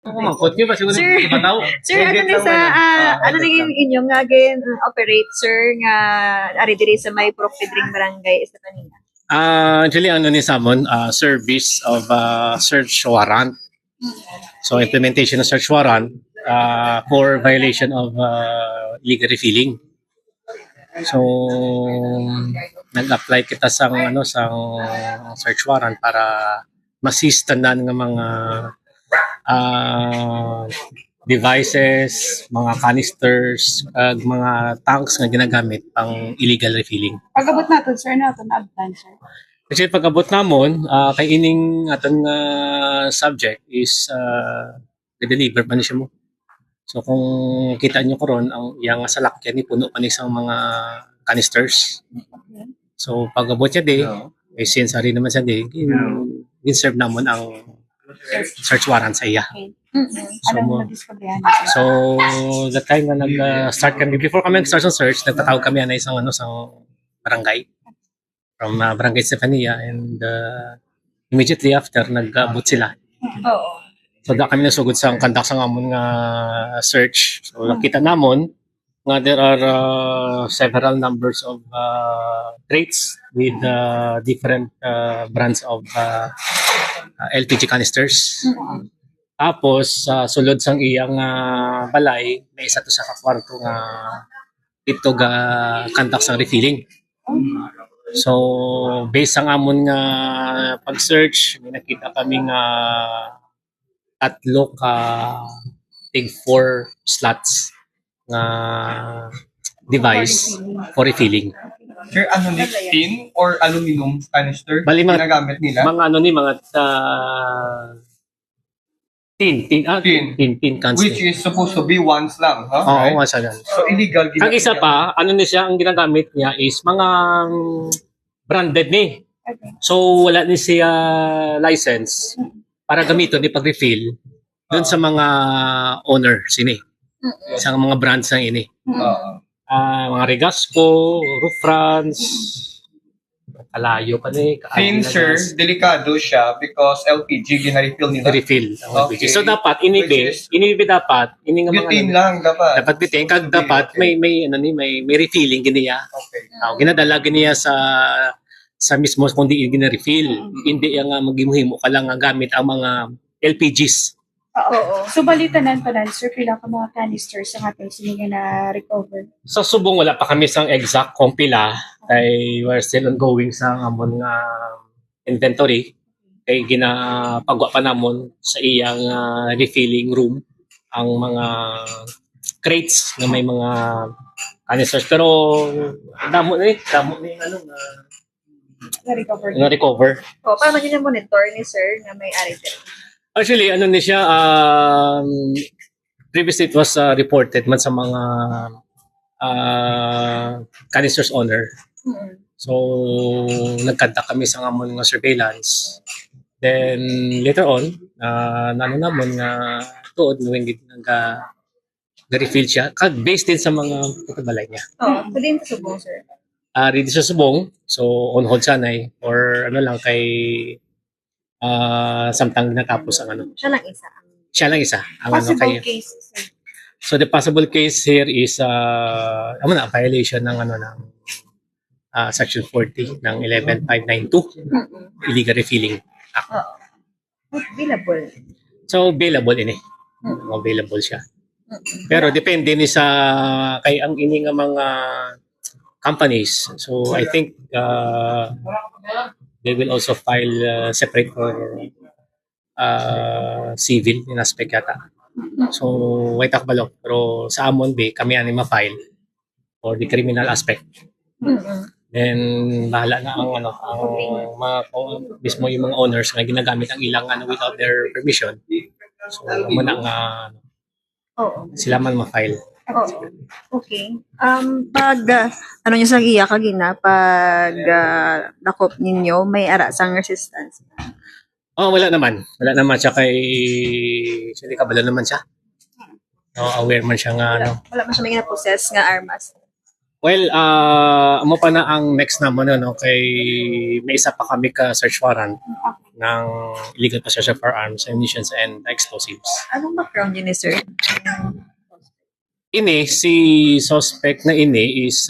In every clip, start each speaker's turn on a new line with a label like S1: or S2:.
S1: Ako mangkot niyo ba siguro
S2: Sir,
S1: iba tao?
S2: sir, ano ni sa, ano ni inyong nga operate, sir, nga, ari diri sa may Procpidring Barangay, Estefania?
S1: Actually, ano ni Samon, service of search warrant. So, implementation of search warrant for violation of illegal refilling. So, nag-apply kita sa search warrant para masistanan ng mga devices, mga canisters, mga tanks nga ginagamit pang illegal refilling.
S3: Pag-abot natin, sir, natin na-advance, sir.
S1: Kasi pag-abot namon, kay ining aton nga subject is i-deliver pa ni siya mo. So kung kita nyo karon ang iyang salakyan ni puno pa ni isang mga canisters. So pag-abot niya di, since ari naman siya di, gin-serve namon ang search warrant sa iya. So,
S3: Anong na-discoveryan natin?
S1: So, that time na nag-start kami, before kami nag-start sa search, nagtatawag kami na isang barangay from Barangay Estefania, and immediately after, nag-abot sila.
S2: Oo.
S1: So, da kami nasugod sa conduct sa amon nga search. So, nakita namon nga there are several numbers of crates with different brands of LPG canisters. Tapos, sulod sang iyang balay, may isa to sa kakwarto nga ito ga conduct sang refilling. So, based ang amon nga pag-search, may nakita kami nga tatlo ka tig 4 slots nga device for refilling.
S4: Sir, ano ni tin or aluminum canister
S1: Bali,
S4: ginagamit nila?
S1: Mga mga tin cans.
S4: Which is supposed to be once lang, ha?
S1: Oo,
S4: Right?
S1: nga siya.
S4: So illegal
S1: Ang isa pa, ano ni siya, ang ginagamit niya is mga branded ni. So, wala ni siya license para gamiton ni pag-refill doon sa mga owner sini. Sa mga brands ng ini. Mga Regasco, Roof France, kalayo pa ni.
S4: Tin, sir, delikado siya because LPG gina-refill nila.
S1: Refill.
S4: Okay.
S1: So dapat inibi dapat ini nga mga
S4: Bitin lang dapat.
S1: dapat bitin kag dapat may refilling giniya.
S4: Okay.
S1: Ginadala giniya sa mismo kundi gina-refill. Hindi yang maghimuhimo ka lang nga gamit ang mga LPGs.
S3: Oo. So, balitanan pa na, sir, pila ka mga canisters ang ating sininga na recover.
S1: Sa subong wala pa kami sang exact kung pila kay we're still ongoing sa amon nga inventory kay ginapagwa pa namon sa iyang refilling room ang mga crates na may mga canisters pero damo ni
S3: Na-recover.
S1: na-recover.
S2: O, paano nyo na-monitor ni sir nga may ari diri?
S1: Actually, ano ni siya, previously it was reported man sa mga canisters owner. So, nagkanta kami sa amon nga surveillance. Then, later on, nano namon nga tuod when nag-refill siya, based din sa mga pagkabalay niya.
S2: Oo, pwede yung subong, sir.
S1: Ready sa subong, so on hold sanay, or ano lang kay samtang natapos ang ano.
S2: Siya lang isa.
S1: Siya lang isa. Ang
S3: Possible case, sir.
S1: So the possible case here is violation ng section 40 ng 11592 illegal refilling act.
S2: Oo. Available.
S1: So bailable ini. Available siya. Pero depende ni sa kay ang ini nga mga companies. So I think they will also file separate for civil in aspect yata. So, wait akbalok. Pero sa amon be, kami ani ma-file for the criminal aspect. Then, bahala na ang mismo yung mga owners na ginagamit ang ilang without their permission. So, muna nga sila man ma-file.
S2: Oo. Okay. Pag, ano nyo sa iya kagina, pag dakop ninyo, may ara sang resistance.
S1: Wala naman. Wala naman siya kay... Actually, kabalo naman siya. Aware man siya nga,
S2: Wala man siya may na-possess nga armas.
S1: Well, amo pa na ang next naman no, kay may isa pa kami ka search warrant ng illegal possession of firearms, ammunitions, and explosives.
S2: Anong background niyo ni sir?
S1: Ini, si suspect na ini is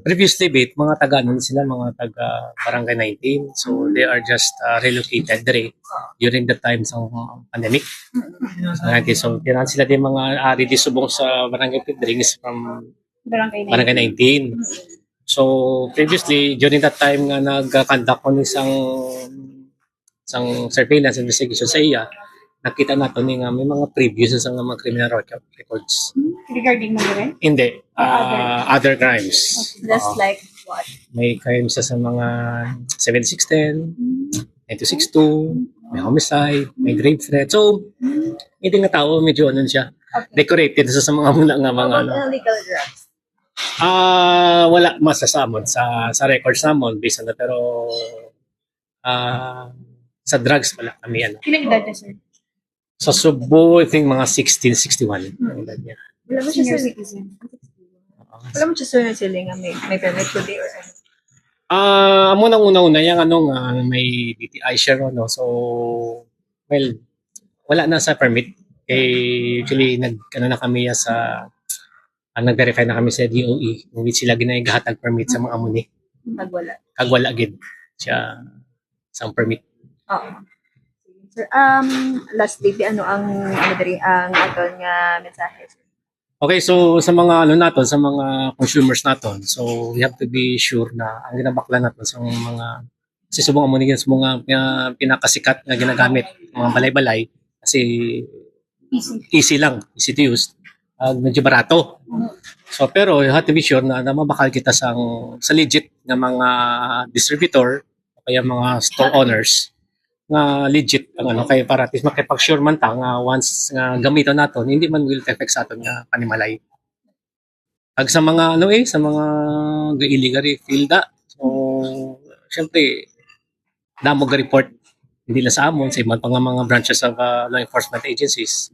S1: previously bit, mga taga nun sila, mga taga Barangay 19. So they are just relocated there during the time sa pandemic. So tinan sila din mga ari di subong sa Barangay Pedring is from Barangay 19. So previously, during that time nga nag-conduct ko ng isang surveillance investigation sa iya, nakita nato ni nga may mga previous sa mga criminal records.
S3: Regarding mo rin?
S1: Hindi, other crimes.
S2: Just
S1: Oo.
S2: like what?
S1: May crimes sa mga 7610, 9262, may homicide, may grave threat. So, hindi nga tao, medyo ano siya, decorated sa mga muna nga mga ano.
S2: Illegal drugs.
S1: Wala masasamon sa records namon based on that, pero sa drugs pala kami ano.
S3: Ilang edad na, sir?
S1: Sa Subo, I think mga 16, 61 ang edad niya.
S2: Wala mo siya
S3: Senior
S2: sir.
S3: citizen.
S2: Wala mo siya sir na sila nga may permit today or ano.
S1: Amo nang una-una yung ano nga may DTI share no. So well, wala na sa permit. Usually ano na kami sa nag-verify na kami sa DOE. Hindi sila ginagatag permit sa mga amuni.
S2: Pag wala.
S1: Kag wala gid siya sa permit.
S2: Oo. Sir, lastly, ano ang aton nga mensahe?
S1: Okay, so sa mga ano naton, sa mga consumers naton, so we have to be sure na ang ginabakla naton sa mga kasi subong amuni sa mga pinakasikat na ginagamit mga balay-balay kasi easy lang, easy to use. Medyo barato. So pero you have to be sure na mabakal kita sa legit na mga distributor o kaya mga store owners nga legit ang ano kay para at least makipag-sure man ta nga once nga gamiton naton hindi man will affect sa aton nga panimalay. Ag sa mga ano sa mga illegally filda. So syempre damo ga report hindi lang sa amon sa ibang pang mga branches of law enforcement agencies.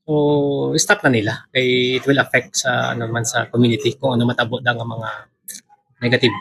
S1: So stop na nila kay it will affect sa ano man sa community kung ano matabo nga mga negative